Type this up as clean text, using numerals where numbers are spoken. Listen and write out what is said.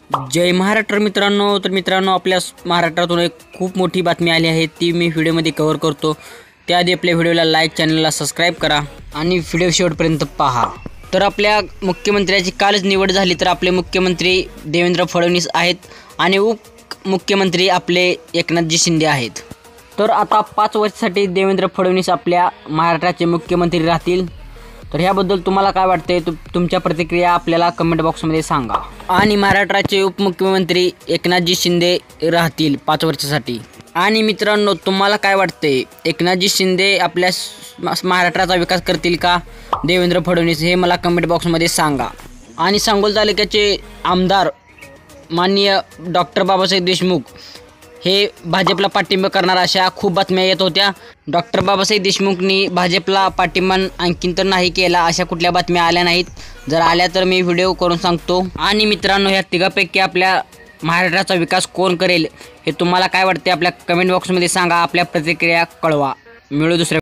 जय महाराष्ट्र मित्रांनो. तर मित्रांनो, आपल्या महाराष्ट्रातून एक खूप मोठी बातमी आली आहे, ती मी व्हिडिओमध्ये कव्हर करतो. त्याआधी आपल्या व्हिडिओला लाईक, चॅनलला सबस्क्राईब करा आणि व्हिडिओ शेवटपर्यंत पहा. तर आपल्या मुख्यमंत्र्याची कालच निवड झाली. तर आपले मुख्यमंत्री देवेंद्र फडणवीस आहेत आणि उपमुख्यमंत्री आपले एकनाथजी शिंदे आहेत. तर आता 5 वर्षासाठी देवेंद्र फडणवीस आपल्या महाराष्ट्राचे मुख्यमंत्री राहतील. तर ह्याबद्दल तुम्हाला काय वाटते, तुमच्या प्रतिक्रिया आपल्याला कमेंट बॉक्समध्ये सांगा. आणि महाराष्ट्राचे उपमुख्यमंत्री एकनाथजी शिंदे राहतील 5 वर्षासाठी. आणि मित्रांनो, तुम्हाला काय वाटते, एकनाथजी शिंदे आपल्या महाराष्ट्राचा विकास करतील का देवेंद्र फडणवीस, हे मला कमेंट बॉक्समध्ये सांगा. आणि सांगोला तालुक्याचे आमदार माननीय डॉक्टर बाबासाहेब देशमुख हे भाजपला पाठिंबा करणार अशा खूप बातम्या येत होत्या. डॉक्टर बाबासाहेब देशमुखनी भाजपला पाठिंबा आणखीन तर नाही केला, अशा कुठल्या बातम्या आल्या नाहीत. जर आल्या तर मी व्हिडिओ करून सांगतो. आणि मित्रांनो, ह्या तिघापैकी आपल्या महाराष्ट्राचा विकास कोण करेल हे तुम्हाला काय वाटते, आपल्या कमेंट बॉक्समध्ये सांगा. आपल्या प्रतिक्रिया कळवा. मिळू दुसऱ्या